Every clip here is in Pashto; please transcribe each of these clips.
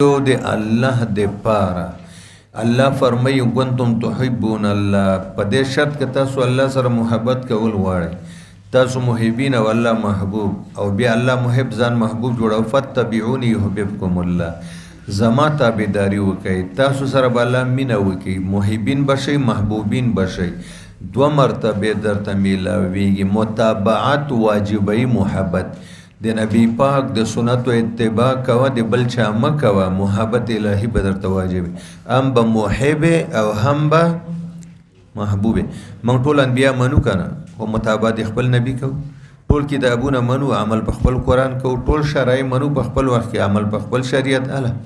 د الله د پاره الله فرمایي کنتم تحبون الله په دې شرط کې تاسو الله سره محبت کول غواړئ تاسو محبین او الله محبوب او بیا الله محب ځان محبوب جوړو فتبعوني يحببكم الله زما تابعداري وکئ تاسو سره به الله مینه وکئ محبین بشئ محبوبین بشئ دو مرتبه درته میلاویږي متابعت واجبی محبت د نبی پاک د سنت و اتباع کوه د بل چا مکوه محبت الهی به درته واجب هم به محب او هم به محبوب موږ ټول انبیا منو کنه او متابعت خپل نبی کو ټول کتابونه منو عمل په خپل قران کو ټول شرایع منو په خپل وخت کې عمل په خپل شریعت اله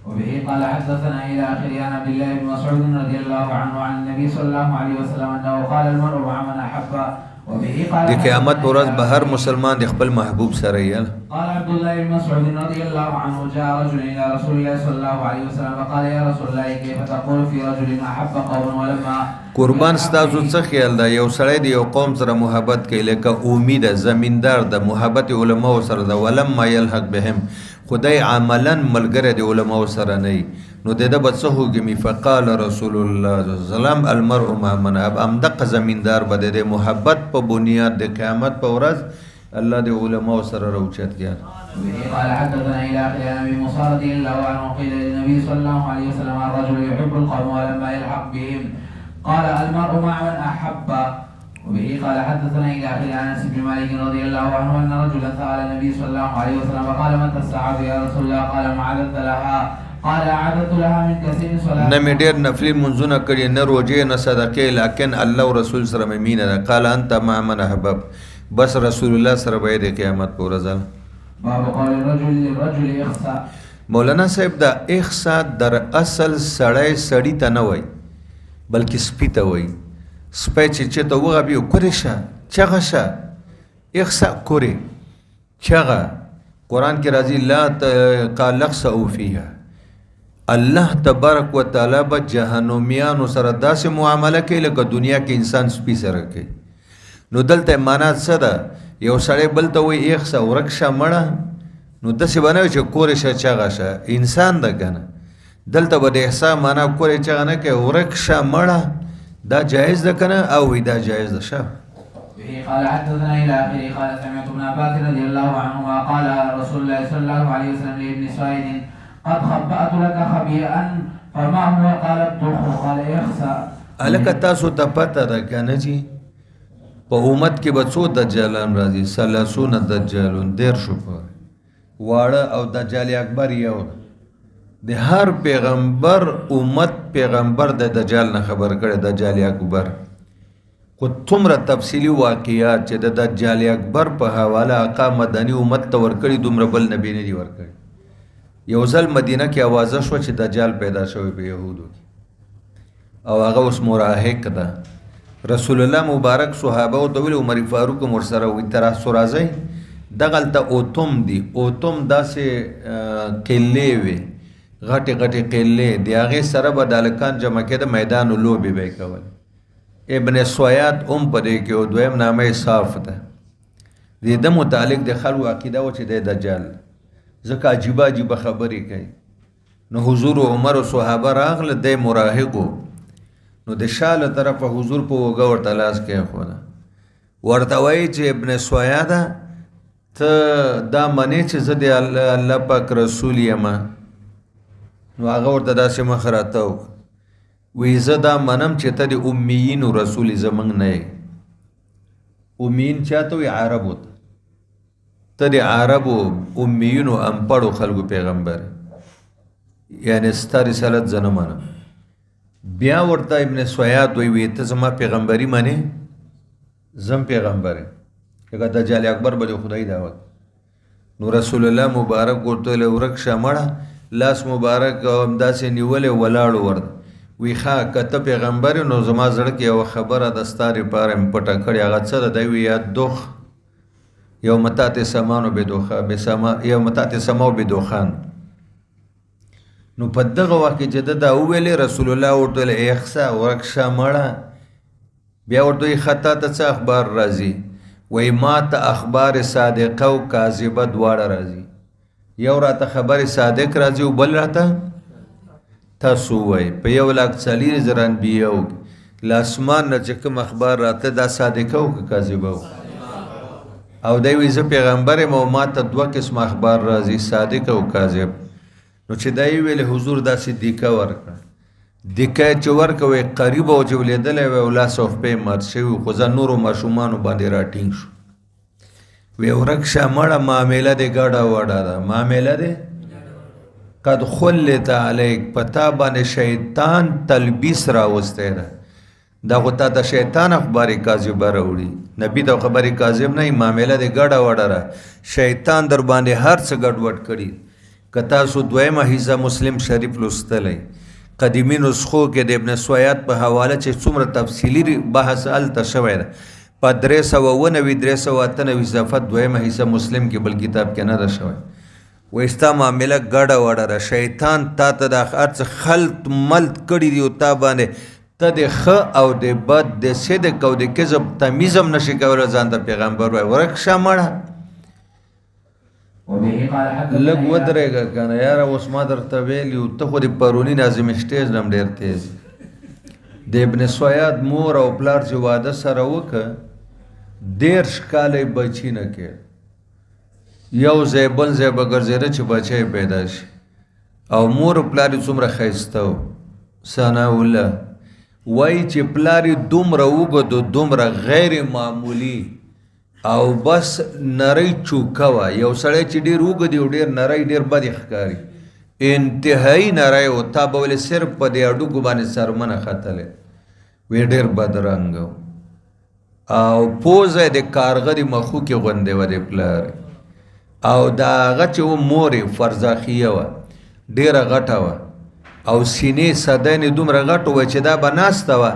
وبه قال حدثنا الى اخر عن عبد الله بن مسعود رضي الله عنه عن النبي صلى الله عليه وسلم انه قال المرء مع من احب د قیامت پر ورځ به هر مسلمان د خپل محبوب سره یې قال عبد الله بن مسعود رضي الله عنه جاء رجل الى رسول الله صلى الله عليه وسلم فقال يا رسول الله كيف تقول في رجل احب قوم ولما قربان ستاسو څه خیال ده یو سړی د یو قوم سره محبت کوي لکه امید زمیندار د محبت علما سره ده ولما يلحق بهم خدای عملا ملګری د علما سره نه نو د بچو هوګمی فقال رسول الله صلی الله علیه وسلم المرء مع من اب امدق زمیندار بده د محبت په بنیاد د قیامت په ورځ الله د علما سره روچت کیا قال حدثنا الى اخر ابي موسى رضي الله عنه قيل للنبي صلى الله عليه وسلم الرجل يحب القوم ولما يلحق بهم قال المرء مع من احب وبه قال حدثنا الى اخر انس بن مالك رضي الله عنه ان رجلا سال النبي صلى الله عليه وسلم فقال متى الساعه يا رسول الله قال ما عددت لها قال عددت لها من كثير صلاه نه مې ډېر نفلي منځونه کړي نه روزې نه صدقې لکن الله او رسول سره مې مینه ده قال انت مع من احبب بس رسول الله سره به د قیامت پر ورځ باب قول الرجل للرجل اخسا مولانا صاحب دا اخسا در اصل سړی ته نه وای بلکې سپی ته وای سپی چې ته وغه بیا کورشه چغه شه اخسا کوري چغه قران کې راځي لا قال لخسئوا فيها الله تبارک وتعالى به جهنميان سره داسې معامله کوي لکه دنیا کې انسان سپی سره کوي نو دلته معنا څه ده یو سړی بل ته وایي اخسا ورکشه مړه نو داسې بنوي چې کورشه چغه شه انسان ده کنه دلته به د احسا معنا کورې چغه نه کوي ورکشه مړه دا جائز ده کنه او دا جائز ده شه قال حدثنا الى اخره قال سمعت ابن عباس رضي الله عنهما قال رسول الله صلى الله عليه وسلم لابن سعيد قد خبأت لك خبيئا فما هو قال الدخل قال اخسا الک تاسو ته پته ده کنه چې په امت کې به څو دجالان راځي 30 دجالون دیر شو واړه او دجال اکبر یو د هر پیغمبر امت پیغمبر د دجال نه خبر کړي دجال اکبر خو څومره تفصیلی واقعیات چې د دجال اکبر په حواله آقا مدني امت ته ورکړي دومره بل نبی نه دی ورکړي یو ځل مدینه کې आवाज شو چې دجال پیدا شوی په يهودو کې او هغه اوس مراهق ده رسول الله مبارک صحابه او دویل عمر فاروق مرسره وي تر سورازي دغلته اوتم دي اوتم داسې قلې وي غټي غټي قلې دی هغه سره بدالکان جمع کړه میدان لوبي به کول ابن سویات پدې کې او دویم نامه صاف ده دې د متعلق د خلکو عقیده و چې د دجال ځکه عجیبه خبرې کوي نو حضور عمر او صحابه راغله د مراهقو نو د شاله طرفه حضور په وګ ورته لاس کې خو ورته وایي چې ابن سویاده ته دا منی چې زه د الله پاک رسول یم نو هغه ورته داسې مخ راته وی زه دا منم چې ته د امیین رسول زمنګ نه امیین چاته وي عربو ته د عربو امیینو انپړو خلکو پیغمبر یعنی ستاره رسالت زنه منم بیا ورته ابن سویات وی ته زما پیغمبري معنی زم پیغمبر هغه دجال اکبر به خدای دعوت نو رسول الله مبارک ورته لورک شمړه لاس مبارک امداسې نیولې ولاړ ورد وی ښا کته پیغمبر نو زما زړه کې یو خبره د ستاره پاره پټه کړی هغه څه د دوی یاد دوخ یو متات سمانو بدوخه بسما یو متات سماو بدوخان نو په دغه وخت کې چې دا ویلې رسول الله ورته اخسا ورکشه مړه بیا ورته خطا ته څه اخبار راځي وای ما ته اخبار صادقه او کاذبه دواړه راځي یو راته خبر صادق راځي او بل راته تاسو وای په 1,40,000 انبیاو لاسمان نه چې کوم اخبار راته دا صادقه او که کاذبه او دی وی زه پیغمبر یم او ما ته 2 قسم اخبار راځي صادق او کاذب نو چې دی ویل حضور دا صدیقه ورکړه دکه چې ورکوي قریب او چې ولیدلی وی او لاس او پې مات شوي خو زه نورو ماشومانو باندې راټینګ شو وی ورک شه مړه معامله دې ګډه وډه ده معامله دې قد خلت علیک پتا باندې شیطان تلبیس راوستی ده دا خو تا ته شیطان اخبار کاذبه راوړي نبي ته خبرې کاذب نه معامله دې ګډه وډه ده شیطان در باندې هر څه ګډوډ کړي که تاسو دویمه حصه مسلم شریف لوستلی قدیمی نسخو کې د ابن سویات په حواله چې څومره تفصیلي بحث هلته شوی ده په 399 صفحه دویمه حصه مسلم کې بل کتاب کې نه ده شوی وایي ستا معامله ګډه وډه ده شیطان تا ته د هر څه خلط ملط کړي دي او تا باندې ته د ښه او د بد د صدق او د کذب تمیز هم نشي کولی ځان ته پیغمبر وایي ورک شه مړه لږ ودرېږه که نه یاره اوس ما درته ویلي ته خو د پروني ناظم سټیج نه هم ډېر تیز د ابن سویاد مور او پلار چې واده سره وکړه 13 کاله یې بچي نه کړ یو ځای بل ځای به ګرځېده چې بچی پیدا شي او مور او پلار یې څومره ښایسته و ثناءالله وایي چې پلار یې دومره اوږد دومره غیر معمولي او بس نری چوکه وه یو سړی چې ډېر اوږد او ډېر نری ډېر بد ښکاري انتهایی نری و تا به ولې صرف په دې هډوکو باندې سرمنه ختلی وی ډېر بدرنګ او پوزه د کارغه د مخوکې غوندې وه د پلار او د هغه چې و مور یې فرزاخیه وه ډېره غټه وه او سینې صدین یې دومره غټ وه چې دا به ناسته وه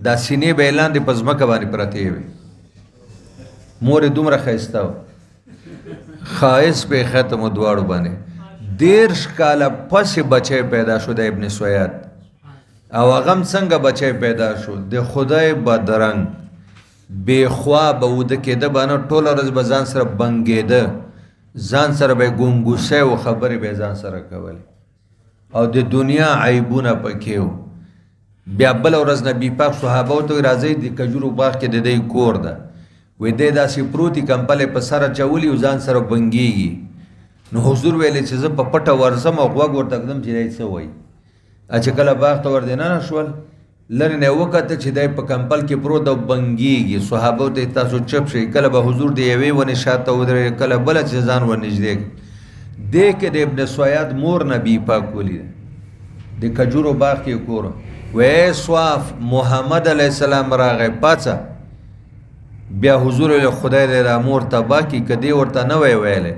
دا سینې به یې لاندې په ځمکه باندې پرتې وې مور یې دومره ښایسته وه ښایست به یې ختم و دواړو باندې 13 کاله پسې بچی پیدا شو د ابن سویاد او هغه هم څنګه بچی پیدا شو د خدای بدرنګ بېخوا به وده کېده به نه ټوله ورځ به ځان سره بنګېده ځان سره به یې ګونګوسی و خبرې به یې ځان سره کولې او د دنیا عیبونه پکې و بیا بله ورځ نبي پاک صحابه ورته وایي راځئ د کجورو باغ کې د دی کور ده وی دی داسې پروتي کمپل یې په سر اچولي او ځان سره بنګېږي نو حضور ویلی چې زه په پټه ورځم او غوږ ورته ږدم چې دی څه وایي چې کله باغ ته ور دننه شول لرې نه یې وکته چې دی په کمپل کې پروت او بنګېږي صحابو ته تاسو چپ شئ کله به حضور د یوې ونې شاته ودرېږي کله بله چې ځان ور نږدې دی کې د ابن سویاد مور نبي پاک ولیده د کجورو باغ کې کور وی سواف محمد علیه السلام راغی پاڅه بیا حضور له خدای دې را مور تبا کی کدی ورته نه وی ویلې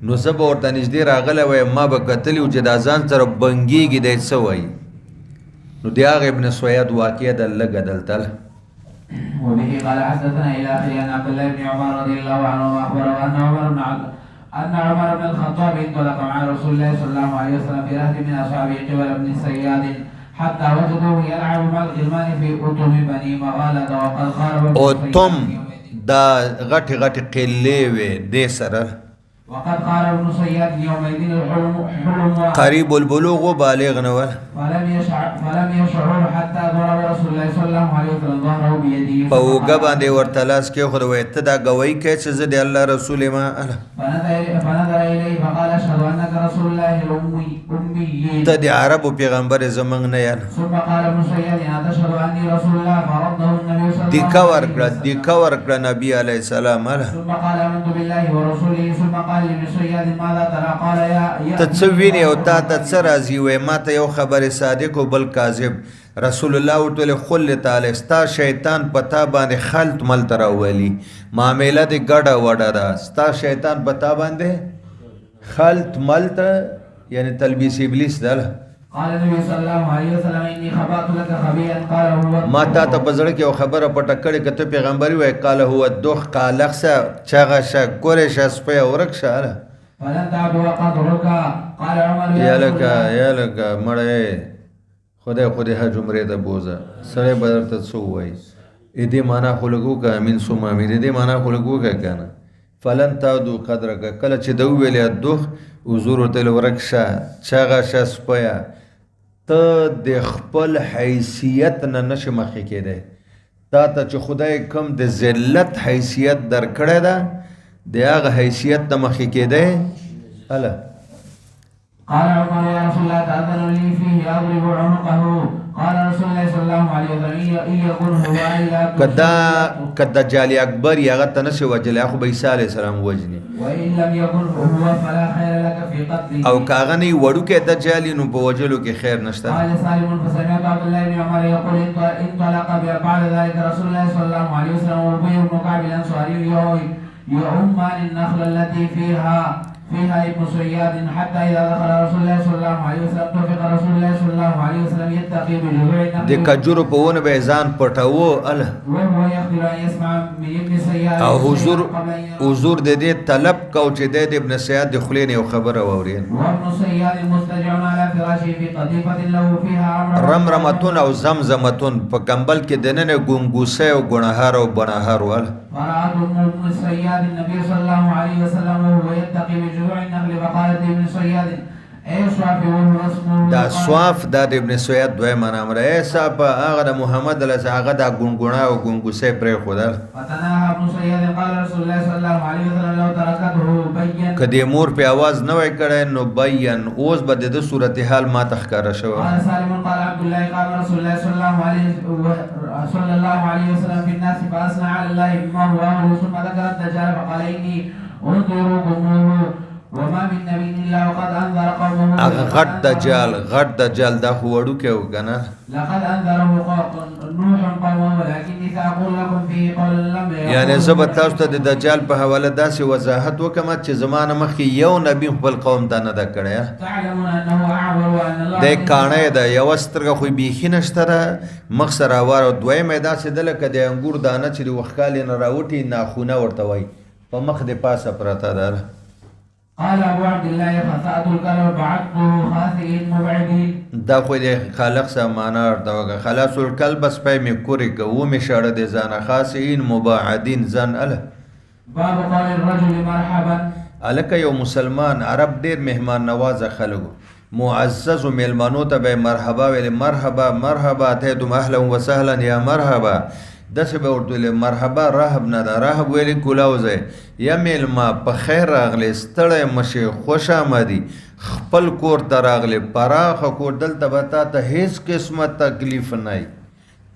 نو زه به ورته نږدې راغلی وی ما به کتلی و چې دا ځان سره بنګېږي دی څه وایي نو د هغه ابن سویاد واقع ده لږه دلته وبه قال حدثنا الى اخره عن عبد الله بن عمر رضي الله عنه اخبره ان عمر بن الخطاب انطلق مع رسول الله صلى الله عليه وسلم في رهط من اصحابه قبل ابن سياد حتى وجدوه يلعب مع الغلمان في أطم بني مغالة وقد قارب أطم دا غټ غټ قلې وې دې سره وقد قال ابن صياد يومئذ الحلم قريب البلوغ بالغ نور فلم يشعر حتى ضرب رسول الله صلى الله عليه وسلم ظهره بيده فوګه باندې ورتلاس کې خو وې ته دا گوي کې چې زه د الله رسول ما فنظر اليه فقال اشهد انك رسول الله الامي ته د عربو پیغمبر زمنګ نه یان ثم قال ابن صياد ان تشهد اني رسول الله فرده النبي صلى الله عليه وسلم دي کور کړ نبی عليه السلام ثم قال آمنت بالله ورسوله ثم قال لابن صياد ماذا ترى قال يا تڅوینه او تا ته څه راځي وې ما ته یو خبر صادق او بل کاذب رسول الله ورته خل تعالی ستا شیطان پتا باندې خلط مل تراولی معاملې د ګډه وډه ده ستا شیطان پتا باندې خلط ملت یعنی تلبیس ابلیس ده قال النبي صلى الله عليه وسلم اني خبأت لك خبيئا قال هو ما تا ته بزړه کې خبره پټه کړې کته پیغمبري وای قال هو الدخ قالخسه چاغه ش کورې ش سپه اورک شاله فلن تعد وقدرك قال عمر یا لك مړې خدای حجمره ته بوزه سره بدر ته سو وای دې معنا خلقو کا امین سوما مې دې معنا خلقو کا کنه فلن تعد قدرك کله چې دو ویلې الدخ حضور ورته ورک شه چغه شه سپیا ته د خپل حیثیت نه نشې مخکې کېدی تا ته چې خدای کم د ذلت حیثیت درکړی ده د هغه حیثیت نه مخکې کېدی هله قال عمر يا رسول الله تأذن لي فيه أضرب عنقه قال رسول الله صلى الله عليه وسلم إن يكن هو إلا که دجال اکبر یې هغه ته نشي وجلی خو به عیسی علیه السلام وجني وإن لم يكن هو فلا خير لك في قتله او که هغه نه وړوکی دجال نو په وجلو کې خیر نشته قال سالم فسمعت عبد الله بن عمر يقول انطلق بعد ذلك رسول الله صلى الله عليه وسلم وأبي بن كعب الأنصاري يؤمان النخل التي فيها ابن صياد حتى إذا دخل رسول الله صلى الله عليه وسلم توفق رسول الله صلى الله عليه وسلم يتقي بجذوع النخل د کجورو په ونه به ځان پټاوه اله وهو يقدر أن يسمع من ابن صياد او حضور د دې طلب کو چې د ابن سیاد د خلین یو خبره واورین وابن صياد مستجع على فراشه في قطيفة له فيها رمرمتون او زمزمتون په کمبل کې دنه ګونګوسه او ګناهار او بناهار ول فرأت ابن صياد النبي صلى الله عليه وسلم وهو يتقي بجذوع النخل فقالت ابن صياد اي صواف وهو اسمه دا صواف دا د ابن سوید دوی معنا امر ایسا په هغه د محمد علیه هغه د ګونګونا او ګونګوسه پرې خدل فتناها ابن صياد قال رسول الله صلى الله عليه وسلم لو تركته بين کدی مور په आवाज نه وای کړي نو بین اوس به د صورتحال ما تخکاره شو قال سالم قال عبد الله قال رسول الله صلى الله عليه وسلم في الناس فاثنى على الله بما هو اهله ثم ذكر الدجال فقال اني انذركم وما من نبي الا وقد انذر قومه غټ دجال دا خو وړو کې وکنه لقد انذره نوح قومه ولكني ساقول لكم فيه قولا لم یعنی زب تاسو ته د دجال په حواله داسې وضاحت وکم چې زمانه مخکې یو نبی خپل قوم ته نه دا کړی تعلمون انه اعور وان الله د کانه د یو سترګه خو بیخي نشته مخ سره واره دوی مېدا سي دل کده انګور دانه چې وخکال نه راوټي ناخونه ورته وای په مخ د پاسه پراته ده قال ابو عبد الله فسأت الكلب بعثته خاسئين مبعدين دا خو د خالق سمانه ورته وکړه خلاص الکلب سپی می کوري کوو می شاړه د ځانه خاصین مباعدین ځان اله باب قول الرجل مرحبا الکه یو مسلمان عرب ډیر مهمان نواز خلکو معزز میلمانو ته به مرحبا ویل مرحبا مرحبا ته تم اهلا وسهلا یا مرحبا دسه به ورته مرحبا رحب نه دا رحب ویل کولاوزه یا میلما په خیر راغلی ستړی مشه خوش آمدی خپل کور ته راغلی پراخه کور دلته به تا ته هیڅ قسمه تکلیف نه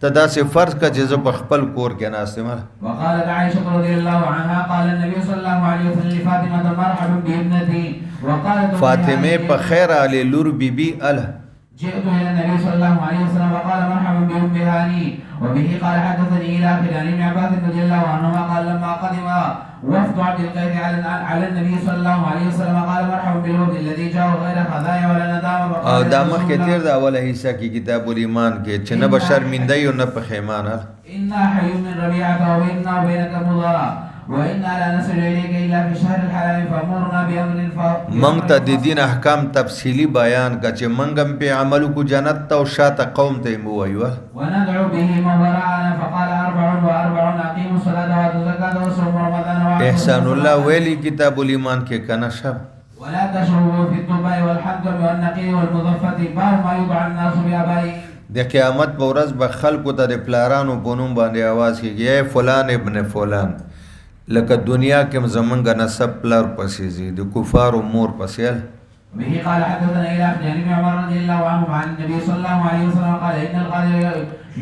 ته داسې فرض که چې زه په خپل کور کې ناست یم وقالت عائشة رضي الله عنها قال النبي صلى الله عليه وسلم لفاطمة مرحبا بابنتي وقالت فاطمه په خیر علی لور بیبي اله جئت إلى النبي صلى الله عليه وسلم وقال مرحبا بأم هاني وبه قال حدثني إلى آخر عن ابن عباس رضي الله عنهما قال لما قدم وفد عبد القيس على النبي صلى الله عليه وسلم قال مرحبا بالوفد الذي جاء غير خزايا ولا ندامة او دا مخکې تیر دا اوله حصہ کې کتاب الایمان کې چې نه به شرمنده یو نه پښیمانه إنا حي من ربيعة وبيننا وبينك مضارا وإنا لا نصل إليك إلا في شهر الحرام فأمرنا بأمر منگ تا دی دین احکام تفصیلی بیان کا چه منگم پی عملو کو جنت تا و شاعت قوم تا موائیوہ وندعو به مبرعنا فقال 44 أقيموا الصلاة وآتوا الزكاة وصوموا رمضان احسان اللہ ویلی کتاب الایمان کے کنا شب ولا تشربوا في الدباء والحنطب والنقي والمضفة باب ما يدعى الناس بآبائهم د قیامت په ورځ به خلکو ته د پلارانو په نوم باندې आवाज کیږي اے فلان ابن فلان لکه دنیا کې زمونږ نسب پلار پسې زی د کفار مور پسې به قال حدثنا الى ابن عمر رضي الله عنه عن النبي صلى الله عليه وسلم قال ان القاضي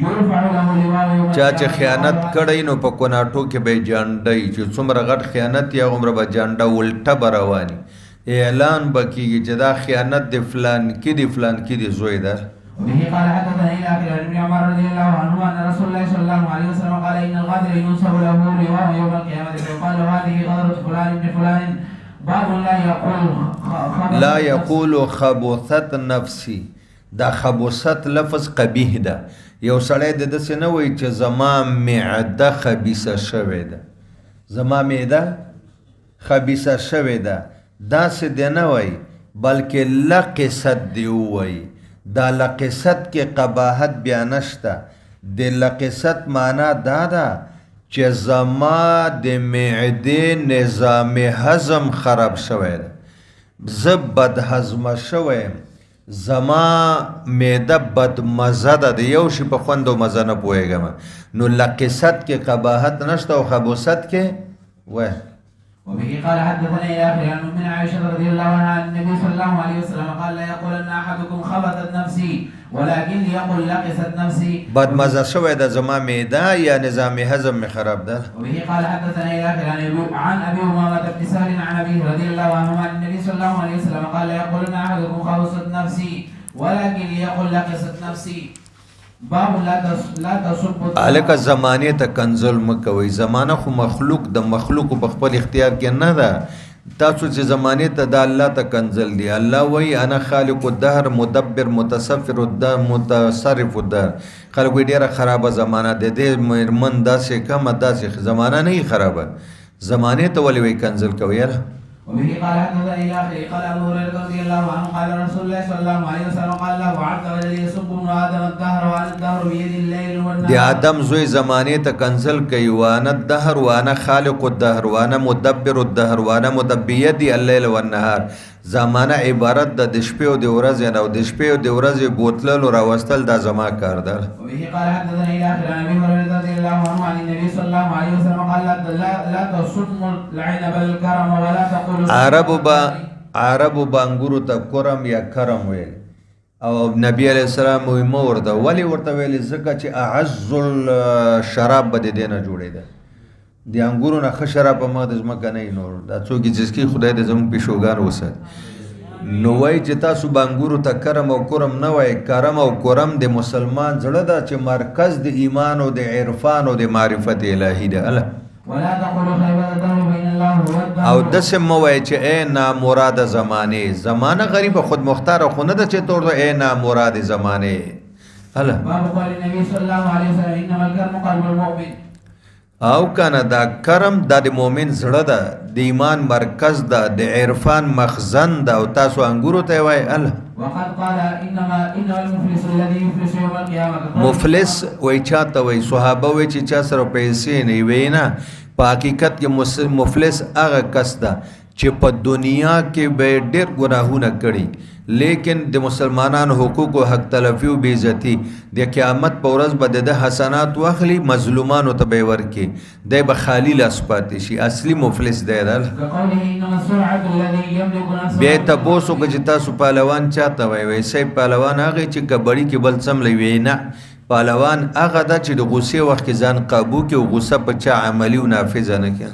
يرفع له لواء يوم چا چې خیانت کړی نو په کوناټو کې به جانډي چې څومره غټ خیانت یا عمر به جانډا الټه برواني اعلان بکیږي چې دا خیانت د فلان کې دی فلان کې دی زوی ده به قال حدثنا الى اخر ابن عمر رضي الله عنه ان رسول الله صلى الله عليه وسلم قال ان الغادر ينصب له لواء يوم القيامه فيقال هذه غدرة فلان ابن فلان باب لا يقول خبثت نفسي دا خبثت لفظ قبیح ده یو سړی د دسه نه وای چې زما معده خبيثه شوې ده زما معده خبيثه شوې ده دا څه دی نه وای بلکې لقصت دی وای دا لقصت کې قباحت بیا نشته د لقصت معنا دا ده چې زما د معده نظام هضم خراب شوی ده زه بد هضمه شوی زما معده بد مزه ده د یو شي په خوند او مزه نه پوهېږم نو لقست کې قباحت نشته او خبوست کې وای وبه قال حدثنا يحيى عن ام عائشه رضي الله عنها عن النبي صلى الله عليه وسلم قال لا يقولن احدكم خبثت نفسي ولكن يقول لقست نفسي بد مزه شوی د زما معده یا نظام هضم می خراب ده وبه قال حدثنا يحيى عن ابي امامه بن سهل عن ابيه رضي الله عنه عن النبي صلى الله عليه وسلم قال لا يقولن احدكم خبثت نفسي ولكن يقول لقست نفسي باب لا تصب الکه زمانه ته کنزل مکوي زمانه خو مخلوق د مخلوق په خپل اختیار کې نه ده تاسو چې زمانه ته د الله ته کنزل دی الله وای انا خالق الدهر مدبر متصفر الدهر متصرف الدهر خلک ډیره خرابه زمانہ ده د مرمن داسې کم داسې زمانہ نه خرابه زمانه ته ولې وای کنزل کوي وبه قال حدثنا الى اخره قال ابو هريره رضي الله عنه قال رسول الله صلى الله عليه وسلم قال الله عز وجل يسب ابن ادم الدهر وان الدهر بيد الليل والنهار دی آدم زوی زمانه ته کنزل کوي وانا الدهر وانا خالق الدهر وانا مدبر الدهر وانا مدبر يدي الليل والنهار زمانه عبارت د شپې او د ورځې نه او د شپې او د ورځې بوتلل او راوستل دا زما کار ده وبه قال حدثنا الى اخره عن ابي هريره رضي الله عنه عن النبي صلى الله عليه وسلم قال لا تصم العنب الكرم ولا تقول عربو بانګورو ته کرم یا کرم ویل او نبی علیہ السلام وی مور ده ولی ورته ویل زکه چې اعز الشراب بده دینه جوړې ده د انګورو نه ښه شراب په ما د ځمکه نه نور دا څوک چې کی خدای دې زموږ پیشوګان وسات نو وای چې تاسو بانګورو ته کرم او کرم نه وای کرم او کرم د مسلمان زړه ده چې مرکز د ایمان او د عرفان او د معرفت الهی ده الله ولا تقولوا خيبر الدهر بين الله والدهر او دسه مو وای چې اے نامراد زمانه زمانه غریب خود مختار خو نه ده چې تور اے نامراد زمانه الله باب قول النبي صلى الله عليه وسلم انما الكرم قلب المؤمن او کنه دا کرم د مؤمن زړه ده د ایمان مرکز ده د عرفان مخزن ده او تاسو انګورو ته وای الله وقد قال انما المفلس الذي يفلس يوم القيامه مفلس وای چاته وای صحابه وای چې چا سره پیسې نه وینا په حقیقت کې مفلس هغه کس ده چې په دنیا کې به ډېر ګناهونه کړي لیکن د مسلمانانو حقوق او حق تلفي او بے عزتي د قیامت په ورځ به د حسنات واخلي مظلومانو ته به ورکي د به خالی لاس پاتې شي اصلي مفلس دی بیا تاسو کو چې تاسو پهلوان چاته وای وای سي پهلوان هغه چې کبډي کې بل سم لوي نه پهلوان هغه د چې د غصه وخت ځان قابو کې او غصه په چا عملی او نافذ نه کړي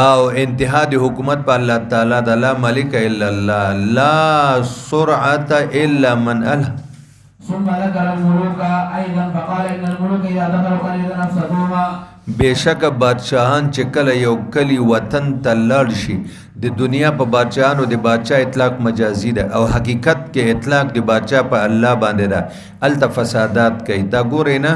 او انتها د حکومت په الله تعالی د لا ملک الا الله لا سرعه الا من اله ثم ذكر الملوك ايضا فقال ان الملوك اذا دخلوا قريه افسدوها بشک بادشاہان چې کله یو کلی وطن ته لاړ شي د دنیا په بادشاہانو د بادشاہ اطلاق مجازي ده او حقیقت کې اطلاق د بادشاہ په الله باندې ده الته فسادات کوي دا ګورئ نه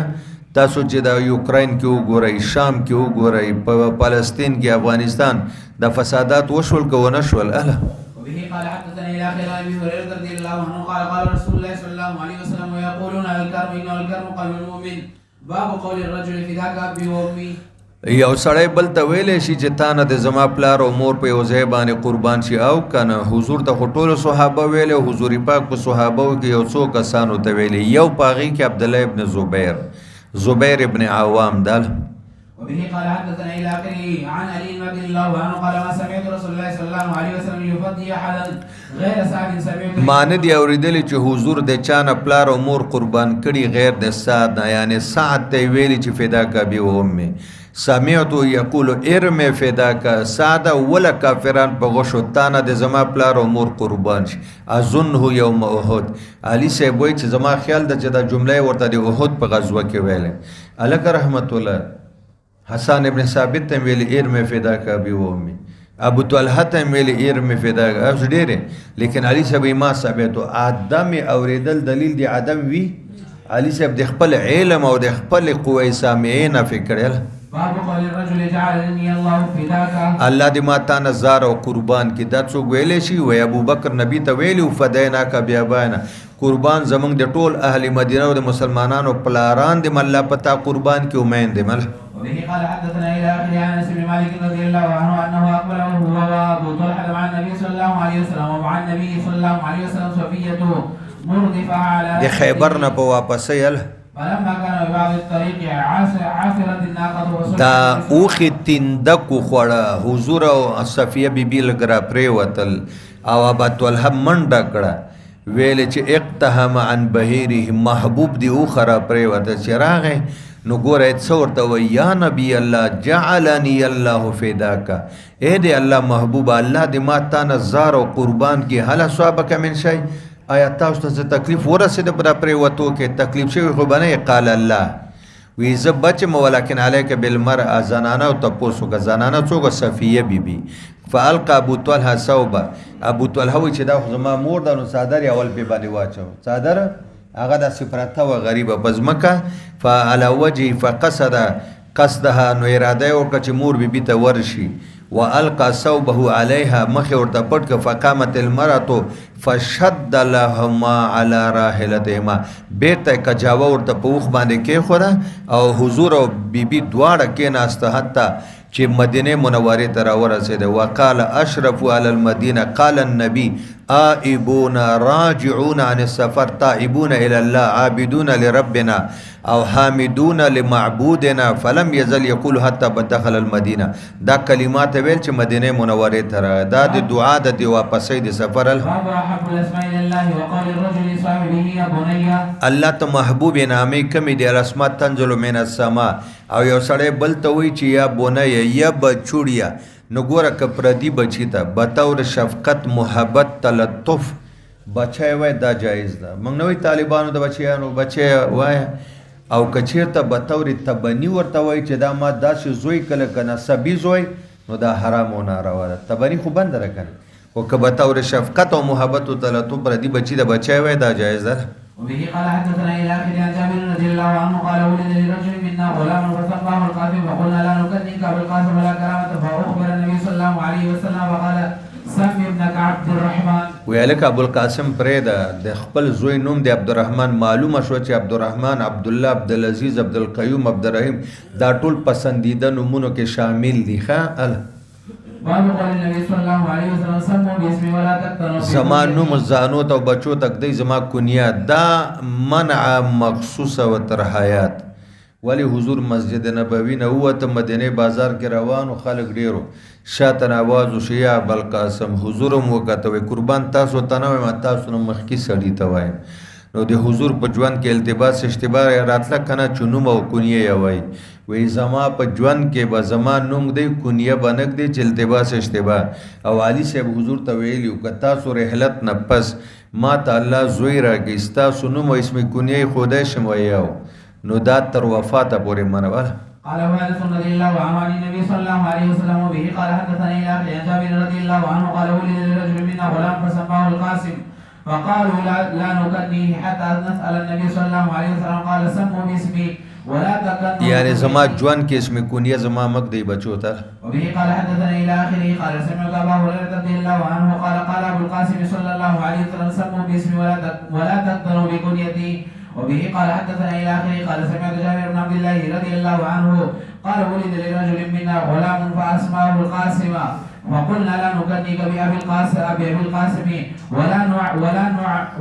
تاسو چې د یوکرين کې وګورئ شام کې وګورئ په فلسطین کې افغانستان د فسادات وشول کو نه شول اله وبه قال حدثنا الى اخر ابي هريره رضي الله عنه قال رسول الله صلى الله عليه وسلم ويقولون الكرم انه الكرم قلب المؤمن باب قول الرجل فداك ابي وامي یو سړی بل ته ویلې شي چې تا نه د زما پلار او مور په یو ځای باندې قربان شي او کنه حضور ته ټول صحابه ویلې حضور پاک په صحابه کې یو څو کسانو ته ویلې یو پاغي کې عبد الله ابن زبیر ابن عوام دال وبه قال حدثنا الى اخره عن علي رضي الله عنه قال ما سمعت رسول الله صلى الله عليه وسلم يفضي احدا غير سعد سمعت مان دي اوریدل چې حضور د چانه پلار او مور قربان کړي غیر د سعد یعنی سعد ته ویلي چې فدا کا بي و امي سمعت يقول ارم فداك سعد ولا کافران په غشو تانه د زما پلار او مور قربان شي اظنه يوم احد علي صاحب وای چې زما خیال د چې دا جمله ورته د احد په غزوه کې ویل الک رحمت الله حسن ابن ثابت ته ویل ارم فداك ابي و امي ابو طلحه ته ویل ارم فداك اوس ډیره لیکن علي صاحب ما ثابت ادم اوریدل دلیل دی عدم وی علي صاحب د خپل علم او د خپل قوه سامعين فکرل باب قول الرجل جعلني الله فداك الله دې ما تا نزار او قربان کی دا څوک ویلې شي وای ابو بکر نبی ته ویلو فدینا کا بیا بانا قربان زمنګ د ټول اهل مدینه او د مسلمانانو پلاران د مله پتا قربان کی امید دې مل وبه قال حدثنا الى اخر عن انس بن مالك رضي الله عنه انه اقبل وهو وابو طلحه مع النبي صلى الله عليه وسلم ومع النبي صلى الله عليه وسلم صفيه مرضفه على د خیبر نه په واپسې ال فلما كان ببعض الطريق عاثرت الناقه رسول دا اوخي تندکو خوړه حضور او صفیه بیبي لګرا پرې وتل او ابو طلحه منډه کړه ویل چې اقتهم عن بهيره محبوب دی او خرا پرې وته چراغ نو ګوره څورته و یا نبی الله جعلني الله فداك اے دې الله محبوب الله دې ما تا نزار او قربان کی هل صحابک من شي آیا تاسو ته تکلیف ورسېد پر پرې وته کې تکلیف شوی خو بنه قال الله وی زه بچم ولکن علیک بالمرأه زنانه او تاسو کا زنانه څوک صفیه بیبي فالقى ابو طلحه ثوبه ابو طلحه وی چې دا خو زما مور د نو صادر اول په باندې واچو صادر هغه د سفرته و غریبه بزمکه فعلى وجه فقصد قصدها نو اراده وکړه چې مور بیبي ته ورشي والقى ثوبه عليها مخ ورته پټ ک فقامت المرأه فشد لهما على راحلتهما بیرته کجاوه ورته پوخ باندې کې خوره او حضور او بیبي دواړه کې ناسته حتی چې مدینه منوره ته راورسېده وقال اشرف على المدینه قال النبي آئبون راجعون عن السفر تائبون الى الله عابدون لربنا او حامدون لمعبودنا فلم يزل يقول حتى دخل المدینه دا کلمات ویل چې مدینه منوره ته را دا د دعا د دی واپسې د سفر الله ته محبوب نامې کمی د رسمت تنزل من السما او یو سړی بل ته وی چې یا بونه یا بچوړیا نو ګوره ک پردي بچی ته بطور شفقت محبت تلطف بچای وای دا جایز ده موږ نوې طالبانو د بچیانو بچي وای او کچیرته بطور تبنی ورته وای چې دا ما داسې زوی کله کنه سبي زوی نو دا حرام و ناروا ده تبنی خو بند راکنه او که بطور شفقت او محبت او تلطف پردي بچی د بچای وای دا جایز ده وبه قال حدثنا الى اخر عن جابر رضي الله عنه قال ولد لرجل منا غلام فسماه القاسم فقلنا لا نكنك بالقاسم ولا كرامه فاخبر النبي صلى الله عليه وسلم وقال سم ابنك عبد الرحمن ویلک ابو القاسم پرېدا د خپل زوی نوم د عبدالرحمن معلومه شو چې عبدالرحمن عبدالله عبدالعزیز عبدالقیوم عبدالرحیم دا ټول پسندیده نومونو کې شامل دي ښه باب قول النبي صلى الله عليه وسلم سموا باسمي ولا تقتنوا زمان نوم زانو ته بچو تک دی زما کنیا دا منع مخصوصه و تر حیات ولی حضور مسجد نبوی نه وته مدینه بازار کې روانو خلک ډیرو شاتن आवाज وشیا بالقاسم حضور مو کته قربان تاسو تنه ما تاسو مخکی سړی ته وای نو د حضور په ژوند کې التباس اشتباه راتله کنه چونوم او کنیه وای وی زما په ژوند کې به زما نوم دی کنیه بنک دی چې التباس اشتباه او علي صاحب حضور ته ویلیو که تاسو رحلت نه پس ما ته الله زوی راکړي تاسو نوم او اسم کنیه خدای شم ویاو نو دا تر وفاته پورې منول قال وانس رضي الله عنه عن النبي صلى الله عليه وسلم وبه قال حدثني الى عن جابر رضي الله عنه قال ولد لرجل منا غلام فسماه القاسم فقالوا لا نكنيه حتى نسال النبي صلى الله عليه وسلم قال سموا باسمي ولا تكنوا یعنی زما جوان کې اسم کنیه زما مګ دی بچو ته وبه قال حدثني الى اخره قال سمعت ابا هريره رضي الله عنه قال قال ابو القاسم صلى الله عليه وسلم سموا باسمي ولا تكنوا بكنيتي وبه قال حدثنا الى اخره قال سمعت جابر بن عبد الله رضي الله عنه قال ولد لرجل منا غلام فاسماه القاسم وقلنا لا نكنيك بابي القاسم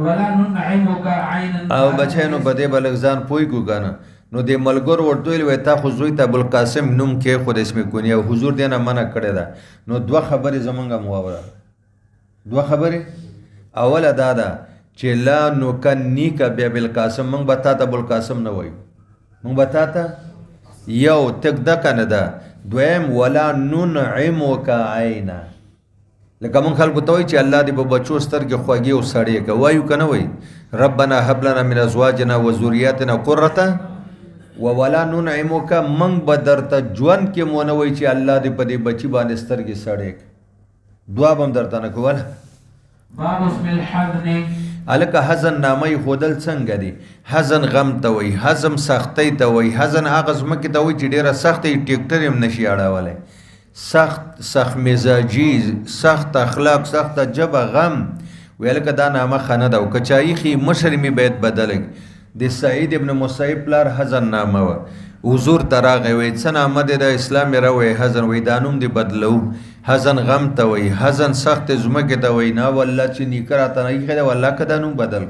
ولا ننعمك عينا او بچینو بده بلغزان پوي کو کنه نو د ملګر ورته وی تا خو زوی ته ابو القاسم نوم کې خود اسم کنیه حضور دینه منع کړی دا نو دوه خبرې زمونږه مواوره دوه خبرې اوله دا ده چې لا نکنیک بیا بالقاسم مونږ به تا ته ابوالقاسم نه وایو مونږ به تا ته یو تک ده کنه ده دویم ولا ننعمک عینا لکه مونږ خلکو ته وایي چې الله دې په بچو سترګې خوږې او سړې که وایو که نه وایي ربنا هب لنا من ازواجنا و ذریاتنا قرة ولا ننعمک مونږ به درته ژوند کې مو نه وایي چې الله دې په دې بچي باندې سترګې سړې دعا به هم درته نه کوله باب اسم الحزن الکه حزن نامه خودل څنګه دی حزن غم ته وای حزم سختی ته وای حزن هغه زمکه ته وای چې ډیره سختي ټیکټر هم نشي اړولای سخت مزاجی سخت اخلاق سخت جبه غم ویل که دا نامه خنه ده او کچایي خي مشر می باید بدلګ د سعید ابن مسیب پلار حزن نامه وه حضور ته راغی وایي څه نامه دی د اسلام یې راوایي حزن وایي دا نوم دې بدلو حزن غم ته وایي حزن سخت ځمکې ته وایي نه والله چې نیکه راته نه ایښی دی والله که دا نوم بدل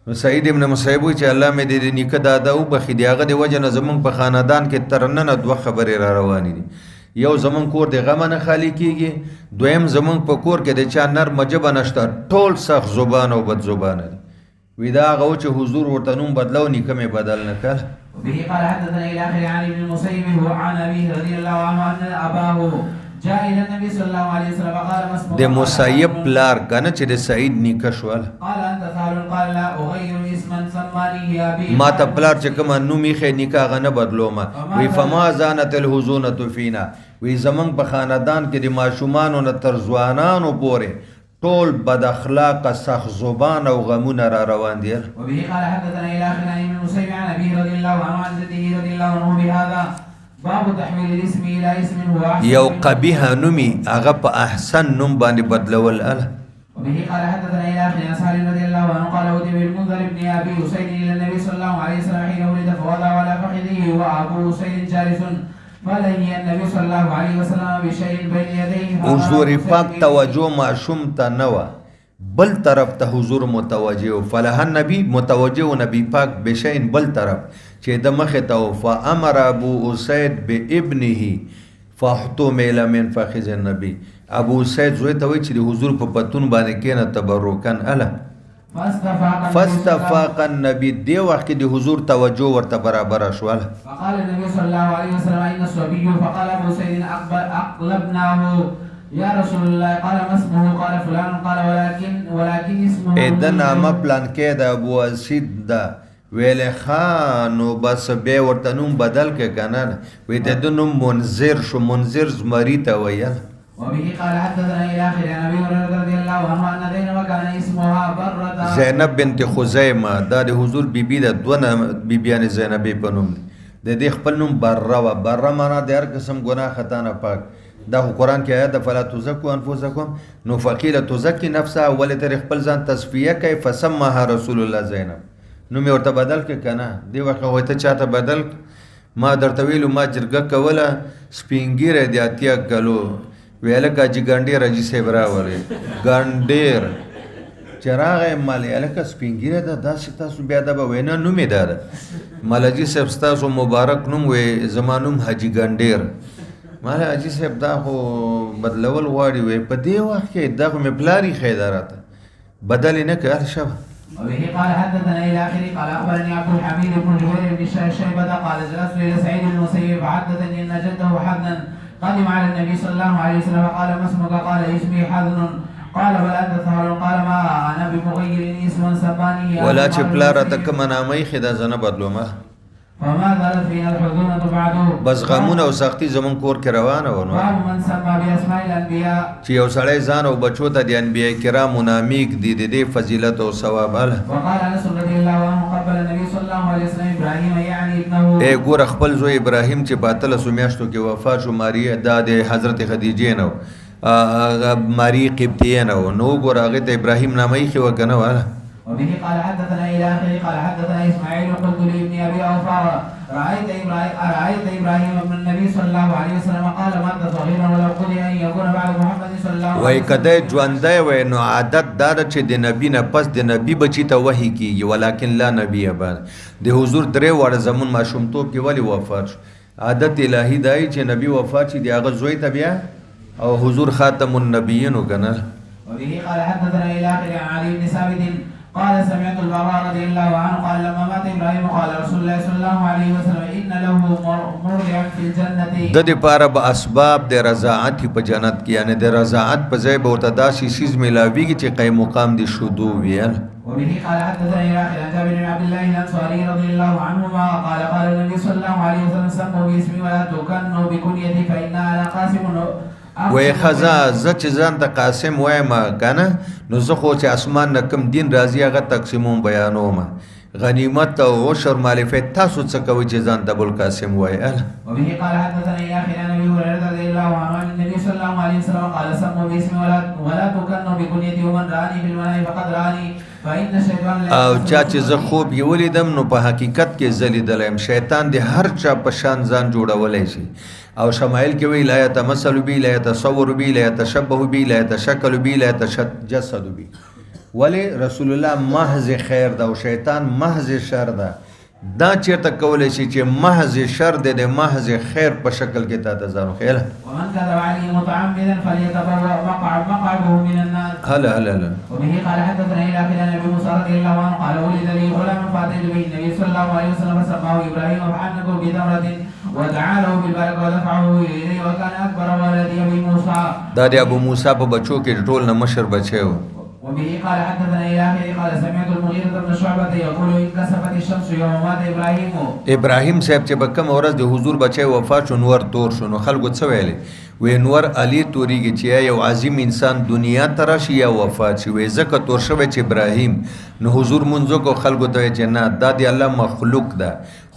نو سعید ابن مسیب وایي چې الله مې دې د نیکه دادا وبخي د هغه د وجه نه زمونږ په خاندان کې تر ننه دوه خبرې را روانې دي یو زمونږ کور د غمه نه خالي کېږي دویم زمونږ په کور کې د چا نرمه ژبه نشته ټول سخت زبان او بد زبانه دي وی دا هغه و چې حضور ورته نوم بدلو نیکه مې بدل نه کړ وبه قال حدثنا الى اخر عن ابن المسيب وعن ابيه رضي الله عنه ان اباه جاء الى النبي صلى الله عليه وسلم فقال ما اسمك د مسیب پلار کنه چې د سعید نیکه شول قال انت ثار قال لا اغير اسما سماني ابي ما ته پلار چې کوم نوم یې نیکه هغه نه بدلوم وی فما زانت الحزونه فينا وی زمنګ په خاندان کې د ماشومانو نه تر ځوانانو پورې ټول بد اخلاق سخت زبان او غمونه را روان دي وبه قال حدثنا الى اخر عن ابن المسيب عن ابيه رضي الله عنه عن جده رضي الله عنه بهذا باب تحويل الاسم الى اسم هو احسن یو قبیح نومي هغه په احسن نوم باندې بدلول اله وبه قال حدثنا الى اخر عن سالم رضي الله عنه قال ودي بالمنذر بن ابي حسين الى النبي صلى الله عليه وسلم حين ولد فوضع على فخذه وابو حسين جالس فلهي النبي صلى الله عليه وسلم بشيء بين يديه حضور پاک توجه معشوم ته نه و بل طرف ته حضور متوجه فلح النبي متوجه نبی پاک بشین بل طرف چې د مخه ته فامر ابو اسید بابنه فاحتمل من فخذ النبي ابو اسید زوی ته وی چې د حضور په پتون باندې کېنه تبرکن اله فاستفاق النبي دی وخت د حضور توجه ورته برابر شول فقال النبي صلى الله عليه وسلم ان الصبي فقال ابو سعيد اقلبناه يا رسول الله قال ما اسمه قال فلان قال ولكن اسمه اذا نامه پلان کې د ابو اسید دا ویل خانو بس به ورته نوم بدل کې کنه وی ته د نوم منذر شو منذر زمری ته ویل وبه قال حدثنا الى اخر عن ابي هريره رضي الله عنه ان زينب كان اسمها بره زینب بنت خزیمه دا د حضور بیبي د دونه بیبيان زینب په نوم د دې خپل نوم بره و بره معنا د هر قسم ګناه خطا نه پاک دا قرآن کې آیات فلا تزکوا انفسکم نو فقیل تزکی نفسها ول تر خپل ځان تصفیه کوي فسمها رسول الله زینب نو مې ورته بدل کې کنه دی وخت وایته چاته بدل ما درته ویلو ما جرګه کوله سپینګیره د اتیا کلو ویل کاجی ګانډیر اجي سیب راوړي ګانډیر چراغ مالی الکه سپینګیره ده داسې تاسو بیا دا به وینا نومې ده مالجی صاحب تاسو مبارک نوم وې زمانوم حاجی ګانډیر مال حاجی صاحب دا خو بدلول غواړي وې په دې وخت کې دا خو مې پلاری خیدارات بدل نه کړ شب وبه قال حدثنا الى اخره قال اخبرني عبد الحميد بن جبير بن شيبه قال جلست الى سعيد بن المسيب فحدثني ان جده حزن قدم على النبي صلى الله عليه وسلم فقال ما اسمك قال اسمي حزن قال بل انت ثور قال ما انا بمغير اسما سماني ولا چې پلار ته کوم نامه خدا زنه بدلومه فما زالت فينا الحزونة بعده بس غمونه او سختی زمون کور کې روانه ونه باب من سمى باسماء الانبياء چې یو سړی ځان او بچو ته د انبیاء کرامو نامیک دي د دې فضیلت او ثواب اله وقال انس رضي الله عنه قبل النبي صلى الله عليه وسلم ابراهيم يعني ابنه اے ګور خپل زوی ابراهیم چې باطل سمیاشتو کې وفات شو ماریه د حضرت خدیجه نو ماری قبطیه نو ګور هغه ته ابراهیم نامه یې خو کنه واله وبه قال حدثنا الى اخره قال حدثنا اسماعيل قلت لابن ابي اوفار رايت ابراهيم ابن النبي صلى الله عليه وسلم قال مات صغيرا ولو قضي ان يكون بعد محمد صلى الله عليه وسلم وای کده ژوندای وای نو عادت دار چې د نبی نه پس د نبی بچی ته وحی کیږي ولکن لا نبی بعد د حضور درې وړ زمون ماشومتوب کې ولی وفات شو عادت الهی دای چې نبی وفات شي دی هغه زوی ته بیا او حضور خاتم النبیین وکنه وبه قال حدثنا الى اخره عن علي بن ثابت قال سمعت البراء رضي الله عنه قال لما مات ابراهيم قال رسول الله صلى الله عليه وسلم ان له مرضعا في الجنه د دې پاره به اسباب د رضاعت په جنت کې یعنی د رضاعت په ځای به ورته داسې شیز ملاویږي چې قیم مقام دي شودو ویل وبه قال حدثنا الى اخر عن جابر بن عبد الله الانصاري رضي الله عنهما قال قال النبي صلى الله عليه وسلم سموا باسمي ولا تكنوا بكنيتي فان انا قاسم وای خزا ز چې ځان ته قاسم وایم کنه نو زه خو چې اسمان نه کم دین راځي هغه تقسیمون بیانوم غنیمت او عشر مالفت تاسو څه کوي چې ځان ته بل قاسم وای وبه قال حدثنا الى اخر عن ابي هريره رضي الله عنه عن النبي صلى الله عليه وسلم قال سموا باسمي ولا تكنوا بكنيتي ومن رآني في المنام فقد رآني فإن الشيطان لا او چا چې زه خوب یې ولیدم نو په حقیقت کې زه لیدلی یم. شیطان د هر چا په شان ځان جوړولی شي. او شمایل کې وی لا یتمثل بی لا یتصور بی لا یتشبه بی لا یتشکل بی لا یتجسد بی. ولی رسول الله محض خیر ده او شیطان محض شر ده. دا چیرته کولی شي چې محض شر ده د محض خیر په شکل کې تا ته ځان خیل. ومن كذب عليه متعمدا فليتبوأ مقعده من النار. هلا وبه قال حدثنا الى اخر النبي موسى رضي الله عنه قال ولد لي غلام فاتيت به النبي صلى الله عليه وسلم فسماه ابراهيم فحنكه بتمرة ودعا له بالبركه ودفعه اليه وكان اكبر ولد ابي موسى. دا د ابو موسی په بچو کې ټول نه مشر بچی و. وبه قال حدثنا الى اخره قال سمعت المغيرة بن شعبة يقول انكسفت الشمس يوم مات ابراهيم. ابراهیم صاحب چې په کوم ورځ د حضور بچی وفات شو نور تور شو نو خلکو څه ویلې وی نور علی توریږي چې یو عظیم انسان دنیا ته راشي یا وفات شي. وی ځکه تور شوی چې ابراهیم نو حضور منځو کو خلکو ته چې نه دا د الله مخلوق ده.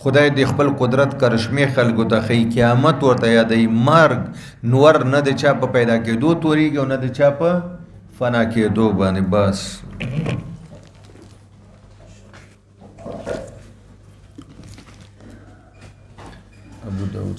خدای د خپل قدرت کرشمه خلکو ته خی قیامت ورته یادې مرګ نور نه د چا په پیدا کېدو توریږي او نه د چا په فنا کېدو باندې. بس ابو داود